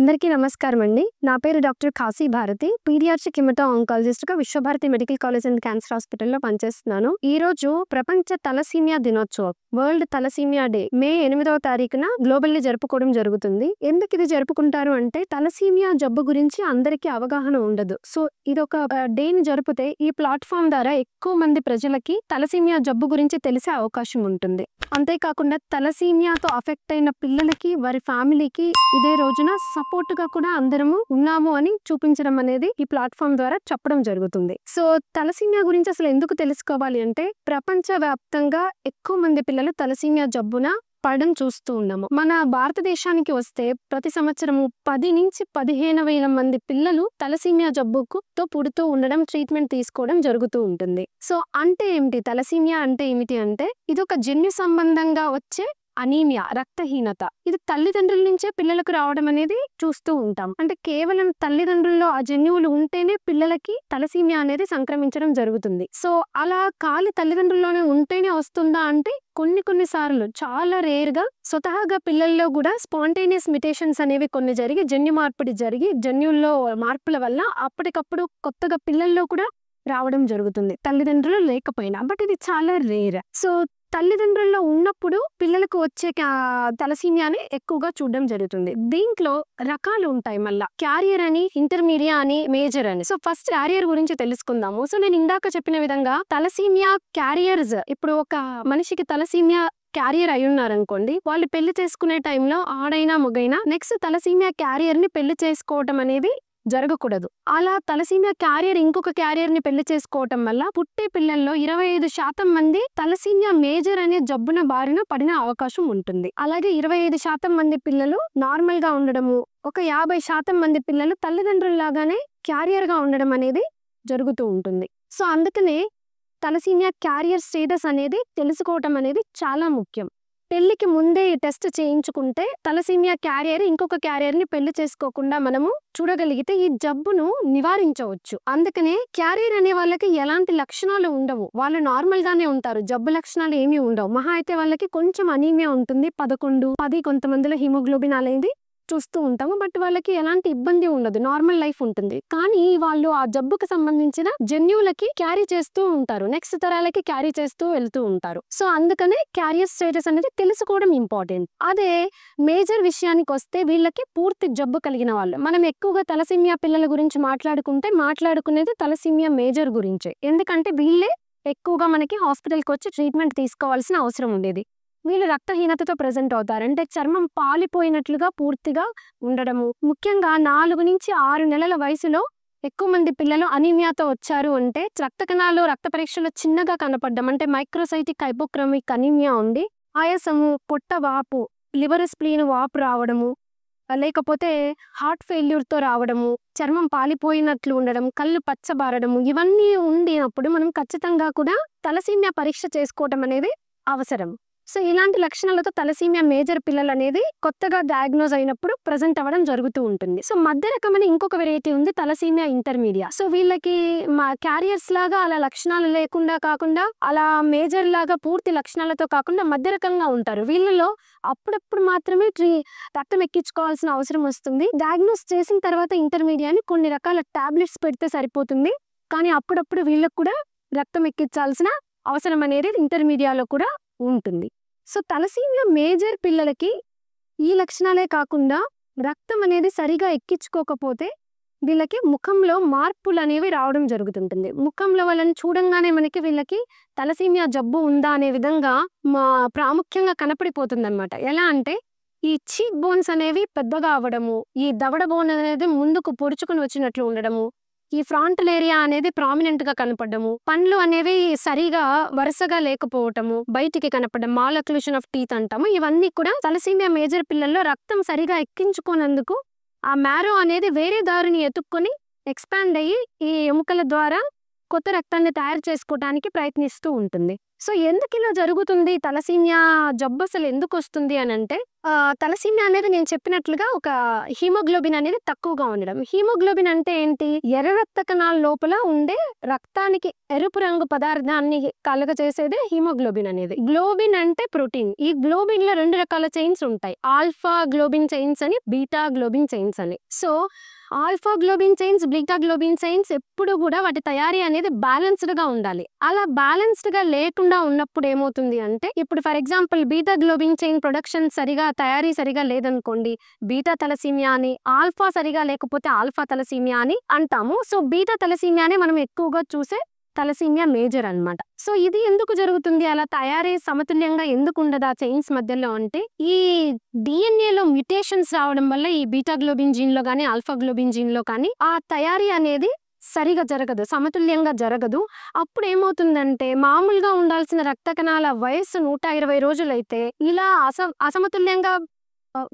అందరికీ నమస్కారం అండి. నా పేరు డాక్టర్ ఖాసీ భారతి. పీడియాట్రిక్ హిమటో ఆంకాలజిస్ట్‌గా Vishwabharati medical college and cancer హాస్పిటల్‌లో పనిచేస్తున్నాను. ఈరోజు ప్రపంచ తలసీమియా దినోత్సవం, వరల్డ్ తలసీమియా డే మే 8వ తారీఖున గ్లోబల్లీ జరుపుకోవడం జరుగుతుంది. ఎందుకు ఇది జరుపుకుంటారు అంటే తలసీమియా జబ్బు గురించి అందరికీ అవగాహన ఉండదు. సో ఇదొక డేని జరిపితే ఈ ప్లాట్‌ఫామ్ ద్వారా ఎక్కువ మంది ప్రజలకి తలసీమియా జబ్బు గురించి తెలిసే అవకాశం ఉంటుంది. అంతేకాకుండా తలసీమియాతో అఫెక్ట్ అయిన పిల్లలకి, వారి ఫ్యామిలీకి ఇదే రోజున సపోర్ట్‌గా కూడా అందరము ఉన్నాము అని చూపించడం అనేది ఈ ప్లాట్‌ఫామ్ ద్వారా చెప్పడం జరుగుతుంది. సో తలసీమియా గురించి అసలు ఎందుకు తెలుసుకోవాలి అంటే ప్రపంచవ్యాప్తంగా ఎక్కువ మంది పిల్లలు తలసీమియా జబ్బున పడడం చూస్తూ ఉన్నాము. మన భారతదేశానికి వస్తే ప్రతి సంవత్సరము 10 నుంచి 15,000 మంది పిల్లలు తలసీమియా జబ్బుతో పుడుతూ ఉండడం, ట్రీట్మెంట్ తీసుకోవడం జరుగుతూ ఉంటుంది. సో అంటే ఏమిటి తలసీమియా అంటే ఏమిటి అంటే ఇదొక జన్యు సంబంధంగా వచ్చే అనీమియా, రక్తహీనత. ఇది తల్లిదండ్రుల నుంచే పిల్లలకు రావడం అనేది చూస్తూ ఉంటాం. అంటే కేవలం తల్లిదండ్రుల్లో ఆ జన్యువులు ఉంటేనే పిల్లలకి తలసీమియా అనేది సంక్రమించడం జరుగుతుంది. సో అలా కాలి తల్లిదండ్రుల్లోనే ఉంటేనే వస్తుందా అంటే కొన్ని సార్లు చాలా రేర్ గా స్వతహాగా పిల్లల్లో కూడా స్పాంటేనియస్ మ్యుటేషన్స్ అనేవి కొన్ని జరిగి, జన్యు మార్పిడి జరిగి, జన్యుల్లో మార్పుల వల్ల అప్పటికప్పుడు కొత్తగా పిల్లల్లో కూడా రావడం జరుగుతుంది, తల్లిదండ్రులు లేకపోయినా. బట్ ఇది చాలా రేర్. సో తల్లిదండ్రుల్లో ఉన్నప్పుడు పిల్లలకు వచ్చే తలసీమియాని ఎక్కువగా చూడడం జరుగుతుంది. దీంట్లో రకాలు ఉంటాయి. మళ్ళా క్యారియర్ అని, ఇంటర్మీడియా అని, మేజర్ అని. సో ఫస్ట్ క్యారియర్ గురించి తెలుసుకుందాము. సో నేను ఇందాక చెప్పిన విధంగా తలసీమియా క్యారియర్స్, ఇప్పుడు ఒక మనిషికి తలసీమియా క్యారియర్ అయి ఉన్నారనుకోండి, వాళ్ళు పెళ్లి చేసుకునే టైంలో ఆడైనా మొగైనా నెక్స్ట్ తలసీమియా క్యారియర్ ని పెళ్లి చేసుకోవటం అనేది జరగకూడదు. అలా తలసీమియా క్యారియర్ ఇంకొక క్యారియర్ ని పెళ్లి చేసుకోవటం వల్ల పుట్టే పిల్లల్లో 25% మంది తలసీమియా మేజర్ అనే జబ్బున బారిన పడిన అవకాశం ఉంటుంది. అలాగే 25% మంది పిల్లలు నార్మల్ గా ఉండడము, ఒక 50% మంది పిల్లలు తల్లిదండ్రుల్లాగానే క్యారియర్ గా ఉండడం అనేది జరుగుతూ ఉంటుంది. సో అందుకనే తలసీమియా క్యారియర్ స్టేటస్ అనేది తెలుసుకోవటం అనేది చాలా ముఖ్యం. పెళ్లికి ముందే ఈ టెస్ట్ చేయించుకుంటే తలసీమియా క్యారియర్ ఇంకొక క్యారియర్ ని పెళ్లి చేసుకోకుండా మనము చూడగలిగితే ఈ జబ్బును నివారించవచ్చు. అందుకనే క్యారియర్ అనే వాళ్ళకి ఎలాంటి లక్షణాలు ఉండవు, వాళ్ళు నార్మల్ గానే ఉంటారు, జబ్బు లక్షణాలు ఏమీ ఉండవు. మహా అయితే వాళ్ళకి కొంచెం అనీమియా ఉంటుంది, 11, 10 కొంతమందిలో హిమోగ్లోబిన్ అనేది చూస్తూ ఉంటాము. బట్ వాళ్ళకి ఎలాంటి ఇబ్బంది ఉండదు, నార్మల్ లైఫ్ ఉంటుంది. కానీ వాళ్ళు ఆ జబ్బుకు సంబంధించిన జన్యువులకి క్యారీ చేస్తూ ఉంటారు, నెక్స్ట్ తరాలకి క్యారీ చేస్తూ వెళ్తూ ఉంటారు. సో అందుకనే క్యారియర్ స్టేటస్ అనేది తెలుసుకోవడం ఇంపార్టెంట్. అదే మేజర్ విషయానికి వస్తే వీళ్ళకి పూర్తి జబ్బు కలిగిన వాళ్ళు. మనం ఎక్కువగా తలసీమియా పిల్లల గురించి మాట్లాడుకునేది తలసీమియా మేజర్ గురించే. ఎందుకంటే వీళ్ళే ఎక్కువగా మనకి హాస్పిటల్కి వచ్చి ట్రీట్మెంట్ తీసుకోవాల్సిన అవసరం ఉండేది. వీళ్ళు రక్తహీనతతో ప్రెజెంట్ అవుతారు. అంటే చర్మం పాలిపోయినట్లుగా పూర్తిగా ఉండడము. ముఖ్యంగా 4 నుంచి 6 నెలల వయసులో ఎక్కువ మంది పిల్లలు అనీమియాతో వచ్చారు అంటే రక్త కణాలు రక్త పరీక్షలో చిన్నగా కనపడడం, అంటే మైక్రోసైటిక్ హైపోక్రోమిక్ అనీమియా ఉండి ఆయాసము, పొట్ట వాపు, లివర్ స్ప్లీన్ వాపు రావడము, లేకపోతే హార్ట్ ఫెయిల్యూర్తో రావడము, చర్మం పాలిపోయినట్లు ఉండడం, కళ్ళు పచ్చబారడము, ఇవన్నీ ఉండినప్పుడు మనం ఖచ్చితంగా కూడా తలసీమియా పరీక్ష చేసుకోవటం అనేది అవసరం. సో ఇలాంటి లక్షణాలతో తలసీమియా మేజర్ పిల్లలు అనేది కొత్తగా డయాగ్నోజ్ అయినప్పుడు ప్రెజెంట్ అవ్వడం జరుగుతూ ఉంటుంది. సో మధ్య రకమైన ఇంకొక వెరైటీ ఉంది, తలసీమియా ఇంటర్మీడియా. సో వీళ్ళకి మా క్యారియర్స్ లాగా అలా లక్షణాలు లేకుండా కాకుండా, అలా మేజర్ లాగా పూర్తి లక్షణాలతో కాకుండా మధ్య రకంగా ఉంటారు. వీళ్ళలో అప్పుడప్పుడు మాత్రమే రక్తం ఎక్కించుకోవాల్సిన అవసరం వస్తుంది. డయాగ్నోస్ చేసిన తర్వాత ఇంటర్మీడియాని కొన్ని రకాల టాబ్లెట్స్ పెడితే సరిపోతుంది. కానీ అప్పుడప్పుడు వీళ్ళకు కూడా రక్తం ఎక్కించాల్సిన అవసరం అనేది ఇంటర్మీడియాలో కూడా ఉంటుంది. సో తలసీమియా మేజర్ పిల్లలకి ఈ లక్షణాలే కాకుండా రక్తం అనేది సరిగా ఎక్కించుకోకపోతే వీళ్ళకి ముఖంలో మార్పులు అనేవి రావడం జరుగుతుంటుంది. ముఖంలో వాళ్ళని చూడంగానే మనకి వీళ్ళకి తలసీమియా జబ్బు ఉందా అనే విధంగా ప్రాముఖ్యంగా కనపడిపోతుంది అనమాట. ఎలా అంటే ఈ చీక్ బోన్స్ అనేవి పెద్దగా అవ్వడము, ఈ దవడ బోన్ అనేది ముందుకు పొడుచుకుని వచ్చినట్లు ఉండడము, ఈ ఫ్రాంటల్ ఏరియా అనేది ప్రామినెంట్ గా కనపడము, పండ్లు అనేవి సరిగా వరుసగా లేకపోవటము, బయటికి కనపడడం, మాల్ అక్లూషన్ ఆఫ్ టీత్ అంటాము. ఇవన్నీ కూడా తలసీమియా మేజర్ పిల్లల్లో రక్తం సరిగా ఎక్కించుకోనందుకు ఆ మ్యారో అనేది వేరే దారిని ఎత్తుక్కొని ఎక్స్పాండ్ అయ్యి ఈ ఎముకల ద్వారా కొత్త రక్తాన్ని తయారు చేసుకోవడానికి ప్రయత్నిస్తూ ఉంటుంది. సో ఎందుకు ఇలా జరుగుతుంది? తలసీమియా జబ్బు అసలు ఎందుకు వస్తుంది అని అంటే, తలసీమియా అనేది నేను చెప్పినట్లుగా ఒక హీమోగ్లోబిన్ అనేది తక్కువగా ఉండడం. హీమోగ్లోబిన్ అంటే ఏంటి? ఎర్ర రక్త కణాల లోపల ఉండే రక్తానికి ఎరుపు రంగు పదార్థాన్ని కలుగజేసేదే హీమోగ్లోబిన్ అనేది. గ్లోబిన్ అంటే ప్రోటీన్. ఈ గ్లోబిన్ లో 2 రకాల చైన్స్ ఉంటాయి. ఆల్ఫా గ్లోబిన్ చైన్స్ అని, బీటా గ్లోబిన్ చైన్స్ అని. So alpha globin chains, beta globin chains ఎప్పుడు కూడా వాటి తయారీ అనేది బ్యాలెన్స్డ్ గా ఉండాలి. అలా బ్యాలెన్స్డ్ గా లేకుండా ఉన్నప్పుడు ఏమవుతుంది అంటే, ఇప్పుడు for example beta globin chain production తయారీ సరిగా లేదనుకోండి, బీటా తలసీమియా అని, ఆల్ఫా సరిగా లేకపోతే ఆల్ఫా తలసీమియా అని అంటాము. సో బీటా తలసీమియానే మనం ఎక్కువగా చూసే తలసీమియా మేజర్ అన్నమాట. సో ఇది ఎందుకు జరుగుతుంది? అలా తయారీ సమతుల్యంగా ఎందుకు ఉండదు ఆ చైన్స్ మధ్యలో అంటే, ఈ డిఎన్ఏలో మ్యుటేషన్స్ రావడం వల్ల ఈ బీటా గ్లోబిన్ జీన్ లో కానీ, ఆల్ఫా గ్లోబిన్ జీన్ లో కానీ ఆ తయారీ అనేది సరిగా జరగదు, సమతుల్యంగా జరగదు. అప్పుడు ఏమవుతుందంటే, మామూలుగా ఉండాల్సిన రక్త కణాల వయస్సు 120 రోజులైతే ఇలా అసమతుల్యంగా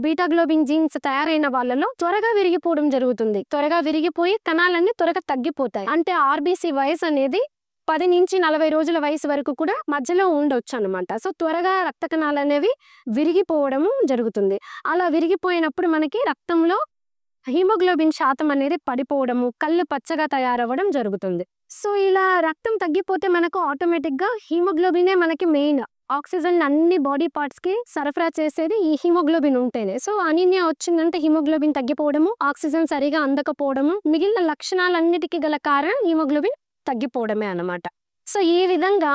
బీటా గ్లోబిన్ జీన్స్ తయారైన వాళ్ళలో త్వరగా విరిగిపోవడం జరుగుతుంది. త్వరగా విరిగిపోయి కణాలన్నీ త్వరగా తగ్గిపోతాయి. అంటే ఆర్బీసీ వయసు అనేది 10 నుంచి 40 రోజుల వయసు వరకు కూడా మధ్యలో ఉండొచ్చు అనమాట. సో త్వరగా రక్త కణాలు అనేవి విరిగిపోవడము జరుగుతుంది. అలా విరిగిపోయినప్పుడు మనకి రక్తంలో హీమోగ్లోబిన్ శాతం అనేది పడిపోవడము, కళ్ళు పచ్చగా తయారవ్వడం జరుగుతుంది. సో ఇలా రక్తం తగ్గిపోతే మనకు ఆటోమేటిక్గా హీమోగ్లోబినే మనకి మెయిన్. ఆక్సిజన్ అన్ని బాడీ పార్ట్స్ కి సరఫరా చేసేది ఈ హీమోగ్లోబిన్ ఉంటేనే. సో అనీమియా వచ్చిందంటే హీమోగ్లోబిన్ తగ్గిపోవడము, ఆక్సిజన్ సరిగా అందకపోవడము, మిగిలిన లక్షణాలన్నిటికీ గల కారణం హీమోగ్లోబిన్ తగ్గిపోవడమే అన్నమాట. సో ఈ విధంగా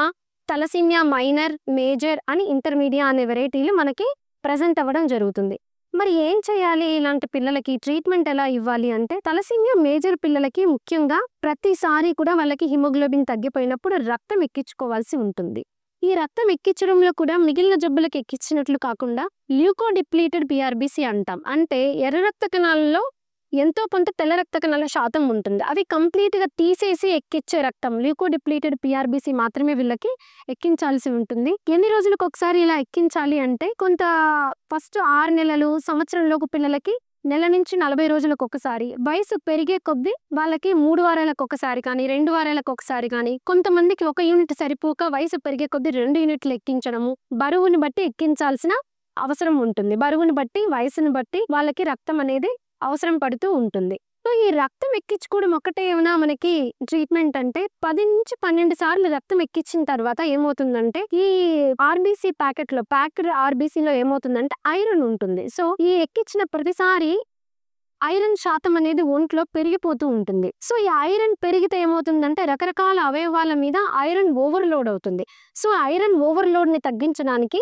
తలసీమియా మైనర్, మేజర్ అని ఇంటర్మీడియా అనే వెరైటీలు మనకి ప్రజెంట్ అవ్వడం జరుగుతుంది. మరి ఏం చేయాలి? ఇలాంటి పిల్లలకి ట్రీట్మెంట్ ఎలా ఇవ్వాలి అంటే, తలసీమియా మేజర్ పిల్లలకి ముఖ్యంగా ప్రతిసారి కూడా వాళ్ళకి హిమోగ్లోబిన్ తగ్గిపోయినప్పుడు రక్తం ఎక్కించుకోవాల్సి ఉంటుంది. ఈ రక్తం ఎక్కించడంలో కూడా మిగిలిన జబ్బులకు ఎక్కించినట్లు కాకుండా ల్యూకోడిప్లీటెడ్ పిఆర్బిసి అంటాం. అంటే ఎర్ర రక్త కణాలలో ఎంతో కొంత తెల్ల రక్త కణాల శాతం ఉంటుంది. అవి కంప్లీట్ గా తీసేసి ఎక్కించే రక్తం ల్యూకోడిప్లీటెడ్ పిఆర్బిసి మాత్రమే వీళ్ళకి ఎక్కించాల్సి ఉంటుంది. ఎన్ని రోజులకు ఒకసారి ఇలా ఎక్కించాలి అంటే, కొంత ఫస్ట్ 6 నెలలు, సంవత్సరంలోపు పిల్లలకి నెల నుంచి 40 రోజులకు ఒకసారి, వయసు పెరిగే కొద్దీ వాళ్ళకి 3 వారాలకు ఒకసారి కానీ, 2 వారాలకు ఒకసారి కానీ, కొంతమందికి 1 యూనిట్ సరిపోక వయసు పెరిగే కొద్దీ 2 యూనిట్లు ఎక్కించడము, బరువుని బట్టి ఎక్కించాల్సిన అవసరం ఉంటుంది. బరువుని బట్టి, వయసుని బట్టి వాళ్ళకి రక్తం అనేది అవసరం పడుతూ ఉంటుంది. సో ఈ రక్తం ఎక్కించుకోవడం ఒకటే ఏమైనా మనకి ట్రీట్మెంట్ అంటే, 10 నుంచి 12 సార్లు రక్తం ఎక్కించిన తర్వాత ఏమవుతుందంటే, ఈ ఆర్బీసీ ప్యాక్డ్ ఆర్బీసీలో ఏమవుతుందంటే ఐరన్ ఉంటుంది. సో ఈ ఎక్కించిన ప్రతిసారి ఐరన్ శాతం అనేది ఒంట్లో పెరిగిపోతూ ఉంటుంది. సో ఈ ఐరన్ పెరిగితే ఏమవుతుందంటే, రకరకాల అవయవాల మీద ఐరన్ ఓవర్లోడ్ అవుతుంది. సో ఐరన్ ఓవర్లోడ్ ని తగ్గించడానికి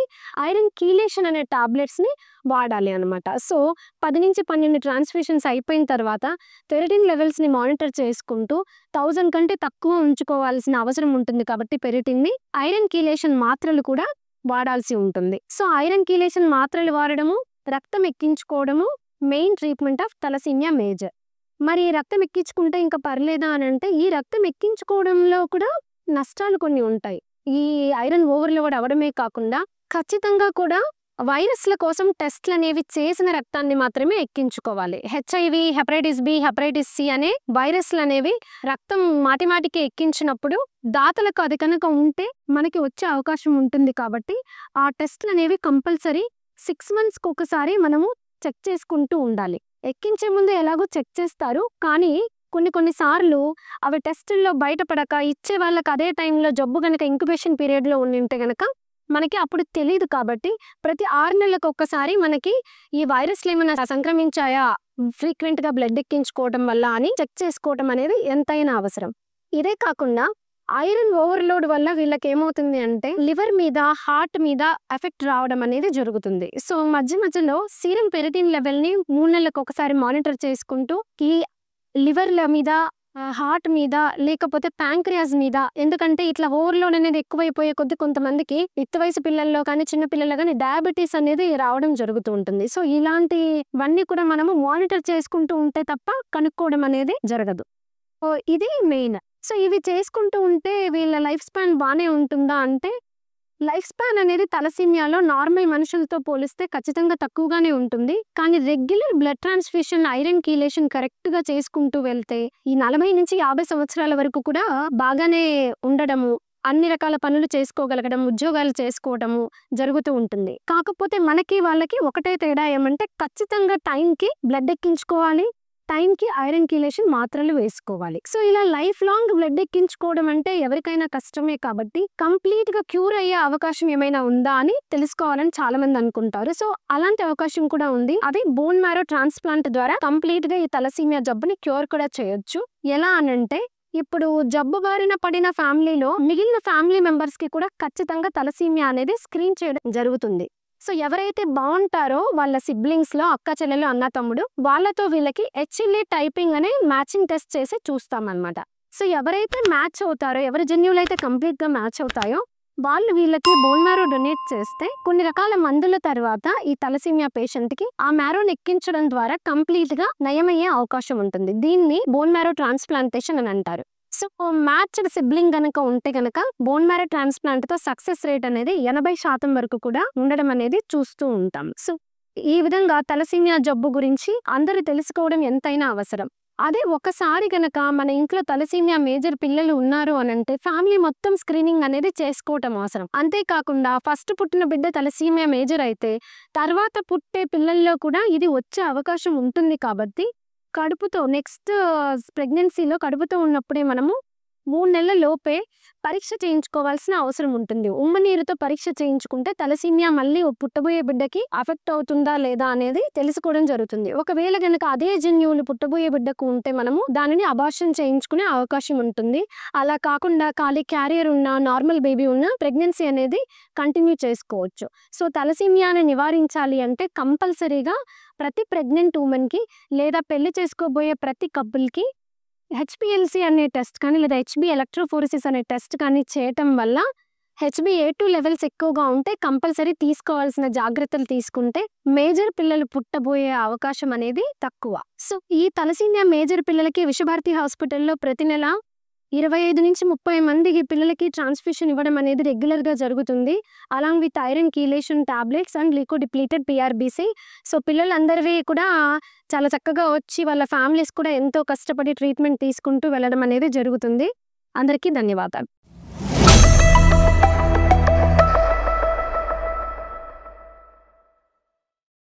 ఐరన్ కీలేషన్ అనే టాబ్లెట్స్ ని వాడాలి అనమాట. సో 10 నుంచి 12 ట్రాన్స్ఫ్యూషన్స్ అయిపోయిన తర్వాత ఫెరిటిన్ లెవెల్స్ ని మానిటర్ చేసుకుంటూ 1000 కంటే తక్కువ ఉంచుకోవాల్సిన అవసరం ఉంటుంది. కాబట్టి ఫెరిటిన్ ని, ఐరన్ కీలేషన్ మాత్రలు కూడా వాడాల్సి ఉంటుంది. సో ఐరన్ కీలేషన్ మాత్రలు వాడడము, రక్తం ఎక్కించుకోవడము main treatment of thalassemia major. మరి రక్తం ఎక్కించుకుంటే ఇంకా పర్లేదా అని అంటే, ఈ రక్తం ఎక్కించుకోవడంలో కూడా నష్టాలు కొన్ని ఉంటాయి. ఈ ఐరన్ ఓవర్లోడ్ అవడమే కాకుండా ఖచ్చితంగా కూడా వైరస్ల కోసం టెస్ట్లు అనేవి చేసిన రక్తాన్ని మాత్రమే ఎక్కించుకోవాలి. HIV, hepatitis B, hepatitis C అనే వైరస్లు అనేవి రక్తం మాటిమాటికి ఎక్కించినప్పుడు దాతలకు అది కనుక ఉంటే మనకి వచ్చే అవకాశం ఉంటుంది. కాబట్టి ఆ టెస్ట్లు అనేవి కంపల్సరీ 6 monthsకి ఒకసారి మనము చెక్ చేసుకుంటూ ఉండాలి. ఎక్కించే ముందు ఎలాగో చెక్ చేస్తారు, కానీ కొన్ని సార్లు అవి టెస్టుల్లో బయటపడక ఇచ్చే వాళ్ళకి అదే టైంలో జబ్బు గనక ఇంక్యుబేషన్ పీరియడ్లో ఉంటే గనక మనకి అప్పుడు తెలియదు. కాబట్టి ప్రతి 6 నెలలకు ఒక్కసారి మనకి ఈ వైరస్లు ఏమైనా సంక్రమించాయా, ఫ్రీక్వెంట్గా బ్లడ్ ఎక్కించుకోవడం వల్ల అని చెక్ చేసుకోవడం అనేది ఎంతైనా అవసరం. ఇదే కాకుండా ఐరన్ ఓవర్లోడ్ వల్ల వీళ్ళకి ఏమవుతుంది అంటే, లివర్ మీద, హార్ట్ మీద ఎఫెక్ట్ రావడం అనేది జరుగుతుంది. సో మధ్యలో సీరం ఫెరిటిన్ లెవెల్ ని 3 నెలలకు ఒకసారి మానిటర్ చేసుకుంటూ ఈ లివర్ల మీద, హార్ట్ మీద, లేకపోతే ప్యాంక్రియాస్ మీద, ఎందుకంటే ఇట్లా ఓవర్లోడ్ అనేది ఎక్కువైపోయే కొద్ది కొంతమందికి యుక్త వయసు పిల్లల్లో కానీ, చిన్న పిల్లల్లో కానీ డయాబెటీస్ అనేది రావడం జరుగుతూ ఉంటుంది. సో ఇలాంటివన్నీ కూడా మనము మానిటర్ చేసుకుంటూ ఉంటే తప్ప కనుక్కోవడం అనేది జరగదు. సో ఇది మెయిన్. సో ఇవి చేసుకుంటూ ఉంటే వీళ్ళ లైఫ్ స్పాన్ బాగానే ఉంటుందా అంటే, లైఫ్ స్పాన్ అనేది తలసీమియాలో నార్మల్ మనుషులతో పోలిస్తే ఖచ్చితంగా తక్కువగానే ఉంటుంది. కానీ regular blood transfusion, iron chelation కరెక్ట్‌గా చేసుకుంటూ వెళ్తే ఈ 40-50 సంవత్సరాల వరకు కూడా బాగానే ఉండడము, అన్ని రకాల పనులు చేసుకోగలగడం, ఉద్యోగాలు చేసుకోవడము జరుగుతూ ఉంటుంది. కాకపోతే మనకి వాళ్ళకి ఒకటే తేడా ఏమంటే ఖచ్చితంగా టైంకి బ్లడ్ ఎక్కించుకోవాలి. టైంకి ఐరన్ కీలేషన్ మాత్రలు వేసుకోవాలి. సో ఇలా లైఫ్ లాంగ్ బ్లడ్ ఎక్కించుకోవడం అంటే ఎవరికైనా కష్టమే కాబట్టి కంప్లీట్‌గా క్యూర్ అయ్యే అవకాశం ఏమైనా ఉందా అని తెలుసుకోవాలని చాలా మంది అనుకుంటారు. సో అలాంటి అవకాశం కూడా ఉంది. అది బోన్ మ్యారో ట్రాన్స్‌ప్లాంట్ ద్వారా కంప్లీట్‌గా ఈ తలసీమియా జబ్బుని క్యూర్ కూడా చేయొచ్చు. ఎలా అనంటే ఇప్పుడు జబ్బు బారిన పడిన ఫ్యామిలీలో మిగిలిన ఫ్యామిలీ మెంబర్స్‌కి కూడా ఖచ్చితంగా తలసీమియా అనేది స్క్రీన్ చేయడం జరుగుతుంది. సో ఎవరైతే బావుంటారో వాళ్ళ సిబ్లింగ్స్‌లో అక్క, చెల్లెలు, అన్న, తమ్ముడు వాళ్ళతో వీళ్ళకి హెచ్ఎల్ఏ టైపింగ్ అనే మ్యాచింగ్ టెస్ట్ చేసి చూస్తామన్నమాట. సో ఎవరైతే మ్యాచ్ అవుతారో, ఎవరి జన్యువులైతే కంప్లీట్‌గా మ్యాచ్ అవుతాయో వాళ్ళు వీళ్ళకి బోన్ మ్యారో డొనేట్ చేస్తే కొన్ని రకాల మందుల తర్వాత ఈ తలసీమియా పేషెంట్‌కి ఆ మ్యారోని ఎక్కించడం ద్వారా కంప్లీట్‌గా నయమయ్యే అవకాశం ఉంటుంది. దీన్ని బోన్ మ్యారో ట్రాన్స్‌ప్లాంటేషన్ అని అంటారు. సో మ్యాచ్డ్ సిబ్లింగ్ గనక ఉంటే గనక బోన్ మ్యారో ట్రాన్స్‌ప్లాంట్‌తో సక్సెస్ రేట్ అనేది 80% వరకు కూడా ఉండడం అనేది చూస్తూ ఉంటాం. సో ఈ విధంగా తలసీమియా జబ్బు గురించి అందరూ తెలుసుకోవడం ఎంతైనా అవసరం. అదే ఒకసారి గనక మన ఇంట్లో తలసీమియా మేజర్ పిల్లలు ఉన్నారు అనంటే ఫ్యామిలీ మొత్తం స్క్రీనింగ్ అనేది చేసుకోవటం అవసరం. అంతేకాకుండా ఫస్ట్ పుట్టిన బిడ్డ తలసీమియా మేజర్ అయితే తర్వాత పుట్టే పిల్లల్లో కూడా ఇది వచ్చే అవకాశం ఉంటుంది కాబట్టి కడుపుతో నెక్స్ట్ ప్రెగ్నెన్సీలో కడుపుతో ఉన్నప్పుడే మనము 3 నెలల లోపే పరీక్ష చేయించుకోవాల్సిన అవసరం ఉంటుంది. ఉమ్మనీరుతో పరీక్ష చేయించుకుంటే తలసీమియా మళ్ళీ పుట్టబోయే బిడ్డకి అఫెక్ట్ అవుతుందా లేదా అనేది తెలుసుకోవడం జరుగుతుంది. ఒకవేళ గనక అదే జన్యువులు పుట్టబోయే బిడ్డకు ఉంటే మనము దానిని అబార్షన్ చేయించుకునే అవకాశం ఉంటుంది. అలా కాకుండా ఖాళీ క్యారియర్ ఉన్న నార్మల్ బేబీ ఉన్న ప్రెగ్నెన్సీ అనేది కంటిన్యూ చేసుకోవచ్చు. సో తలసీమియాని నివారించాలి అంటే కంపల్సరీగా ప్రతి ప్రెగ్నెంట్ ఉమెన్‌కి లేదా పెళ్లి చేసుకోబోయే ప్రతి కపుల్‌కి హెచ్‌బీఎల్‌సీ అనే టెస్ట్ కానీ లేదా హెచ్‌బీ ఎలక్ట్రోఫోరెసిస్ అనే టెస్ట్ కానీ చేయటం వల్ల హెచ్‌బీ-A2 లెవెల్స్ ఎక్కువగా ఉంటే కంపల్సరీ తీసుకోవాల్సిన జాగ్రత్తలు తీసుకుంటే మేజర్ పిల్లలు పుట్టబోయే అవకాశం అనేది తక్కువ. సో ఈ తలసీమియా మేజర్ పిల్లలకి విశ్వభారతి హాస్పిటల్‌లో ప్రతి నెల 25-30 మందికి పిల్లలకి ట్రాన్స్‌ఫ్యూషన్ ఇవ్వడం అనేది రెగ్యులర్‌గా జరుగుతుంది. Along with iron chelation tablets and leukodepleted PRBC. So పిల్లలందరివి కూడా చాలా చక్కగా వచ్చి వాళ్ళ ఫ్యామిలీస్ కూడా ఎంతో కష్టపడి ట్రీట్మెంట్ తీసుకుంటూ వెళ్ళడం అనేది జరుగుతుంది. అందరికీ ధన్యవాదాలు.